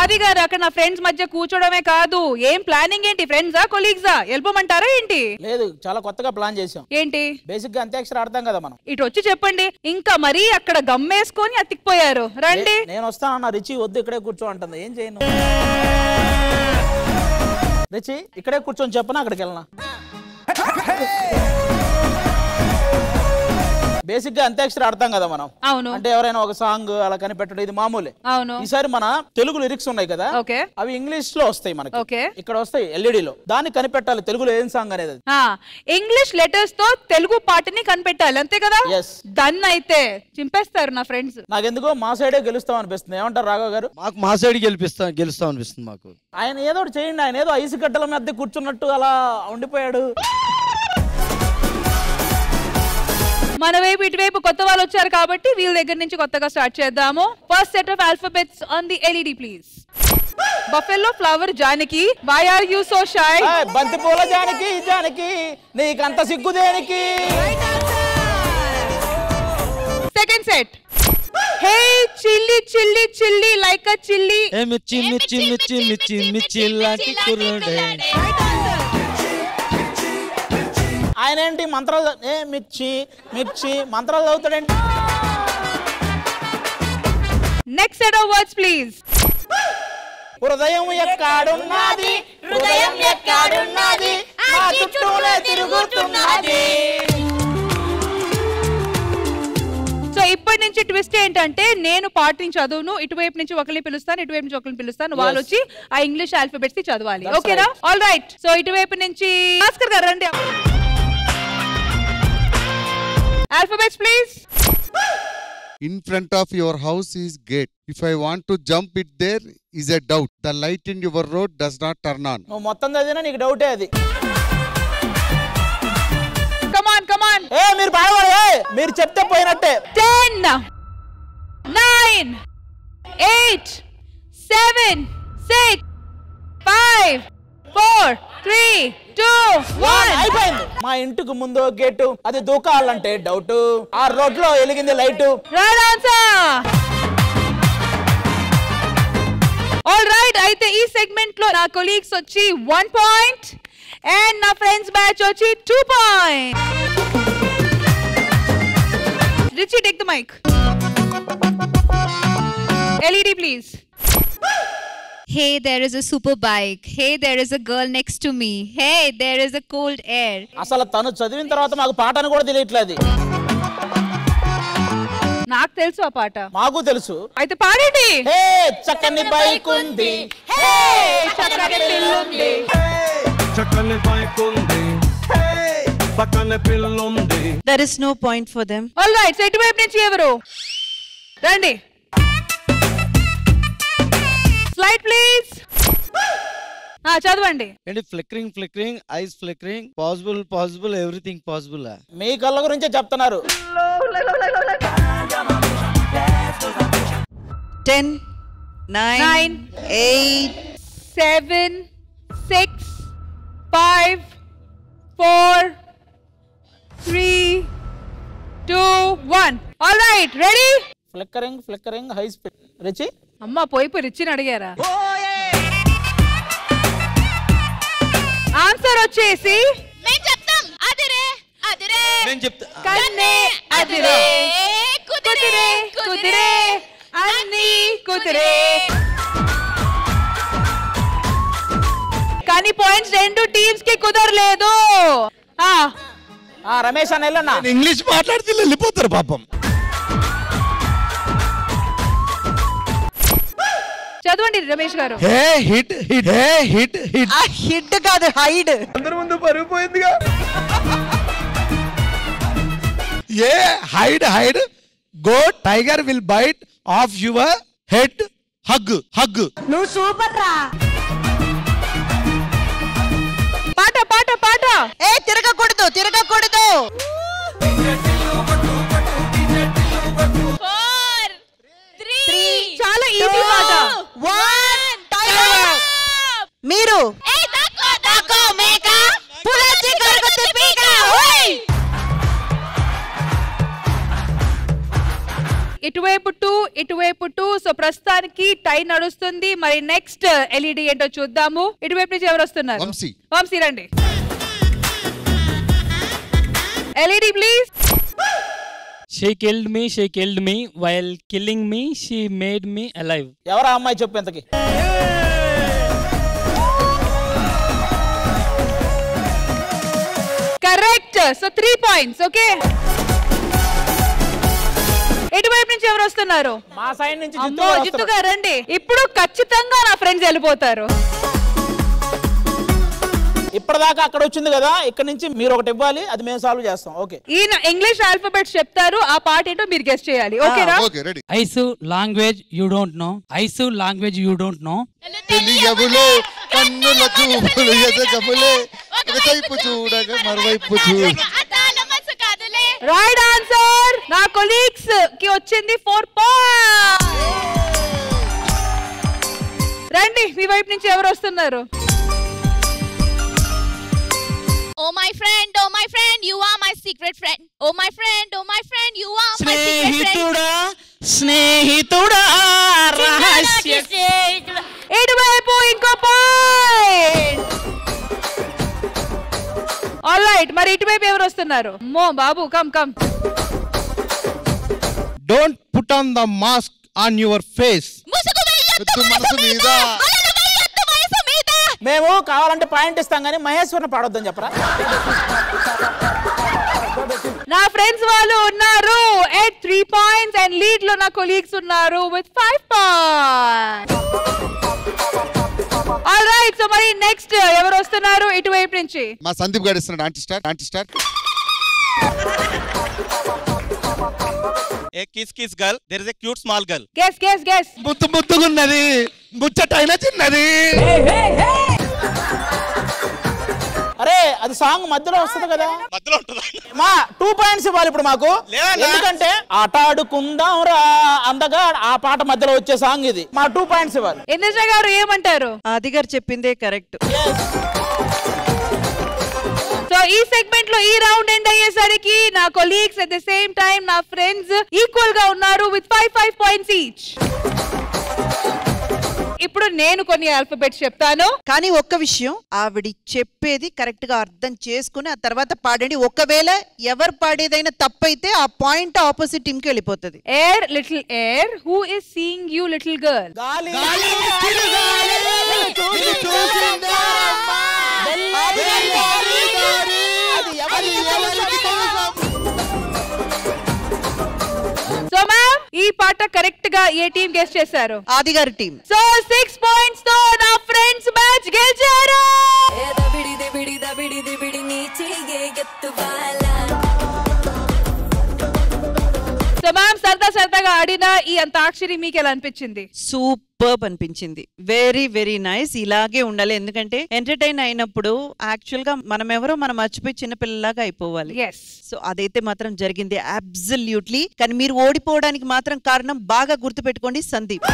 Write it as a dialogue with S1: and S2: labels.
S1: ఆది గారు అక్కడ నా ఫ్రెండ్స్ మధ్య కూర్చోడమే కాదు, ఏం ప్లానింగ్ ఏంటి? ఫ్రెండ్సా కొలీగ్సా? వెళ్ళిపోమంటారా ఏంటి?
S2: లేదు, చాలా కొత్తగా ప్లాన్ చేసాం.
S1: ఏంటి?
S2: బేసిక్ గా అంత్యాక్షరి ఆడతాం కదా మనం.
S1: ఇటు వచ్చి చెప్పండి. ఇంకా మరీ అక్కడ గమ్మేసుకొని అతికిపోయారు. రండి.
S2: నేను వస్తానన్నా, రిచి వద్దు ఇక్కడే కూర్చో అంటుంది. ఏం చేయను రిచి, ఇక్కడే కూర్చొని చెప్పనా అక్కడికి వెళ్ళనా? బేసిక్ గా అంత్యాక్షరి ఆడతాం కదా మనం.
S1: అవును.
S2: అంటే ఎవరైనా ఒక సాంగ్ అలా కనిపెట్టడం ఇది మామూలే.
S1: అవును.
S2: ఈసారి మన తెలుగు లిరిక్స్ ఉన్నాయి కదా, అవి ఇంగ్లీష్ లో వస్తాయి మనకి. ఇక్కడ వస్తాయి ఎల్ఈడి లో. దాన్ని కనిపెట్టాలి తెలుగులో ఏం సాంగ్ అనేది.
S1: ఇంగ్లీష్ లెటర్స్ తో తెలుగు పాటని కనిపెట్టాలి, అంతే కదా? డన్. అయితే చింపేస్తారు నా ఫ్రెండ్స్.
S2: నాకెందుకో మా సైడే గెలుస్తాం అనిపిస్తుంది. ఏమంటారు రాఘవ్ గారు?
S3: మాకు మా సైడ్ గెలుస్తాం అనిపిస్తుంది మాకు.
S2: ఆయన ఏదో చేయండి. ఆయన ఏదో ఐసు గడ్డల మధ్య కూర్చున్నట్టు అలా ఉండిపోయాడు.
S1: మన వైపు ఇటువైపు కొత్త వాళ్ళు వచ్చారు కాబట్టి వీళ్ళ దగ్గర నుంచి కొత్తగా స్టార్ట్ చేద్దాము. First set of alphabets on the LED please. Buffalo flower Janaki. Why are you so shy?
S2: బంతి పూల జానకి, జానకి నీకంత సిగ్గు దేనికి?
S1: Second set. Hey chilli chilli chilli like a chilli.
S3: ఏ మిర్చి మిర్చి మిర్చి మిర్చి మిర్చి లాంటి కుర్రోడే.
S2: ఆయన ఏంటి మంత్రాలు? ఏ మిర్చి మిర్చి మంత్రాలు చదువుతాడేంటి?
S1: Next set of words please.
S2: హృదయం ఎక్కడున్నది, హృదయం ఎక్కడున్నది, నా చుట్టూనే తిరుగుతున్నది.
S1: సో ఇప్పటి నుంచి ట్విస్ట్ ఏంటంటే నేను పార్ట్ నుంచి చదువును, ఇటువైపు నుంచి ఒకరిని పిలుస్తాను, ఇటువైపు నుంచి ఒకరిని పిలుస్తాను, వాళ్ళు వచ్చి ఆ ఇంగ్లీష్ ఆల్ఫాబెట్స్ ని చదవాలి. ఓకేనా? All right. సో ఇటువైపు నుంచి భాస్కర్ గారు రండి. Alphabets please.
S4: In front of your house is gate. If I want to jump it, there is a doubt. The light in your road does not turn on.
S2: నువ్వు మొత్తం చదివినా నీకు డౌటే అది.
S1: Come on, come on.
S2: మీరు బాగా మీరు చెప్తే పోయినట్టే.
S1: 10 9 8 7 6 5 4 3 2 1
S2: అయిపోయింది. మా ఇంటికి ముందు గేటు, అది దూకాలంటే డౌట్. ఆ రోడ్ లో వెలిగింది light.
S1: Right answer. All right. అయితే ఈ సెగ్మెంట్ లో నా కొలీగ్స్ వచ్చి 1 పాయింట్ అండ్ నా ఫ్రెండ్స్ బ్యాచ్ వచ్చి 2 point. Richie take the mic. LED please.
S5: Hey, there is a super bike. Hey, there is a girl next to me. Hey, there is a cold air.
S2: అసలు తను చదివిన తర్వాత మాకు పాటను కూడా తెలియట్లేదు.
S1: నాకు తెలుసు ఆ పాట.
S2: మాకు తెలుసు.
S1: అయితే పాడండి.
S2: హే చక్కని బైక్ ఉంది, హే చక్కని పిల్లుంది,
S6: చక్కని బైక్ ఉంది, హే పక్కన పిల్లుంది.
S7: There is no point for them.
S1: All right. So ఇటువైపు నుంచి ఎవరు రండి. Slide please. చదవండి.
S3: ఏంటి flickering flickering, eyes flickering, possible possible, everything possible.
S2: మీ కళ్ళ గురించే చెప్తున్నారు.
S7: 10 9 8
S1: 7 6 5 4 3 2 1. All right, ready?
S2: Flickering flickering high speed. Richie
S1: అమ్మా పోయి రిచిని అడిగారా? ఆన్సర్ వచ్చేసి
S5: మేము చెప్తాం. అదిరే అదిరే.
S3: నేను చెప్తా.
S1: కన్నే అదిరే కుదిరే కుదిరే అన్ని కుదిరే. కానీ పాయింట్స్ రెండు టీమ్స్ కి కుదరలేదు.
S2: రమేష్ అని వెళ్ళన్నా.
S3: ఇంగ్లీష్ మాట్లాడితే వెళ్ళిపోతారు పాపం.
S1: చదవండి రమేష్ గారు.
S3: Hey hit hit, hey hit hit.
S7: ఆ హిట్ కాదు, హైడ్.
S3: అందరి ముందు పరిగిపోయిందిగా. Hey hide hide, go tiger will bite off your head, hug hug.
S7: నువ్వు సూపర్ రా.
S1: పాట పాట పాట.
S7: తిరగకూడదు తిరగకూడదు.
S5: 4 3
S1: చాలా ఈజీ పాట.
S7: 1 టైం. మీరు
S1: ఇటువైపు 2 ఇటువైపు 2. సో ప్రస్తుతానికి టై నడుస్తుంది. మరి నెక్స్ట్ ఎల్ఈడి ఏంటో చూద్దాము. ఇటువైపు నుంచి ఎవరు వస్తున్నారు? వంశీ రండి. LED please.
S8: She killed me while killing me she made me alive.
S2: ఎవరా అమ్మాయి చెప్పు ఎంతకి?
S1: కరెక్ట్. So 3 points. ఓకే, ఎటువైపు నుంచి ఎవరు వస్తున్నారు?
S2: మా సైడ్ నుంచి
S1: జిత్తు గారు రండి. ఇప్పుడు ఖచ్చితంగా నా ఫ్రెండ్స్ వెళ్ళిపోతారు.
S2: ఇప్పటిదాకా అక్కడ వచ్చింది కదా, ఇక్కడ నుంచి మీరు ఒకటి ఇవ్వాలి, అది మేము సాల్వ్ చేస్తాం. ఓకే,
S1: ఈయన ఇంగ్లీష్ ఆల్ఫాబెట్స్ చెప్తారు, ఆ పార్ట్ ఏంటో మీరు గెస్ చేయాలి. ఓకేనా?
S4: Okay ready.
S8: Eyes language you don't know. Eyes language you don't know.
S4: తెలియవులే కన్నుల చూపులు ఎదగములే ఒకవైపు చూడగా మరోవైపు చూడ.
S1: Right answer. నా కొలీగ్స్ కి వచ్చింది 4 పాయింట్స్. రండి, మీ వైపు నుంచి ఎవరు వస్తున్నారు?
S5: Oh my friend, you are my secret friend. Oh my friend, you are my secret friend.
S2: స్నేహితుడా రహస్య.
S1: ఇటువైపు ఇంకో పాయింట్. ఆల్రైట్, మరి ఇటువైపు ఎవరు వస్తున్నారు? మో బాబు, come.
S3: Don't put on the mask on your face.
S4: మనసు మీద
S2: మేము కావాలంటే పాయింట్ ఇస్తాం కానీ మహేశ్వరని పాడొద్దని చెప్పరా?
S1: నా ఫ్రెండ్స్ వాళ్ళు ఉన్నారు ఎట్ 3 పాయింట్స్ అండ్ లీడ్ లో నా కొలీగ్స్ ఉన్నారు విత్ 5 పాయింట్స్. ఆల్రైట్, సో మరి నెక్స్ట్ ఎవరు వస్తున్నారు ఇటువైపు నుంచి?
S4: మా సందీప్ గారు ఇస్తున్నాడు. Aunty start.
S9: A kiss girl, there is a cute small girl.
S1: Guess.
S3: ముద్దుగున్నది, ముచ్చటైన చిన్నది.
S2: అరే, అది సాంగ్ మధ్యలో వస్తుంది కదా,
S9: మధ్యలో ఉంటుందా?
S2: మా 2 పాయింట్స్ ఇవ్వాలి ఇప్పుడు మాకు. ఎందుకంటే ఆటాడుకుందాం రా అందగా ఆ పాట మధ్యలో వచ్చే సాంగ్ ఇది. మా 2 పాయింట్స్ ఇవ్వాలి.
S1: ఇంద్రజ గారు ఏమంటారు?
S7: ఆది గారు చెప్పిందే కరెక్ట్.
S1: సో ఈ సెగ్మెంట్ లో ఈ రౌండ్ ఎండ్ అయ్యేసరికి నా colleagues at the same time నా ఫ్రెండ్స్ ఈక్వల్ గా ఉన్నారు విత్ 5 పాయింట్స్ ఈచ్. ఇప్పుడు నేను కొన్ని ఆల్ఫాబెట్స్ చెప్తాను,
S7: కానీ ఒక్క విషయం, ఆవిడ చెప్పేది కరెక్ట్ గా అర్థం చేసుకుని ఆ తర్వాత పాడండి. ఒకవేళ ఎవరు పాడేదైనా తప్పైతే ఆ పాయింట్ ఆపోజిట్ టీమ్ కి వెళ్ళిపోతుంది.
S1: Air, little air, who is seeing you little girl? So ma'am, ఈ పాట కరెక్ట్ గా ఏ టీం గెస్ చేశారు?
S7: ఆది గారి టీం.
S1: సో 6 పాయింట్స్ తో నా ఫ్రెండ్స్ మ్యాచ్ గెలిచారు. సో మ్యామ్, సరదాగా ఆడిన ఈ అంతాక్షరి మీకు ఎలా అనిపించింది?
S7: సూపర్బ్ అనిపించింది. Very very nice. ఇలాగే ఉండాలి, ఎందుకంటే ఎంటర్టైన్ అయినప్పుడు యాక్చువల్ గా మనం ఎవరో మనం మర్చిపోయి చిన్నపిల్లలాగా అయిపోవాలి. సో అదైతే మాత్రం జరిగింది అబ్సల్యూట్లీ. కానీ మీరు ఓడిపోవడానికి మాత్రం కారణం బాగా గుర్తుపెట్టుకోండి, సందీప్.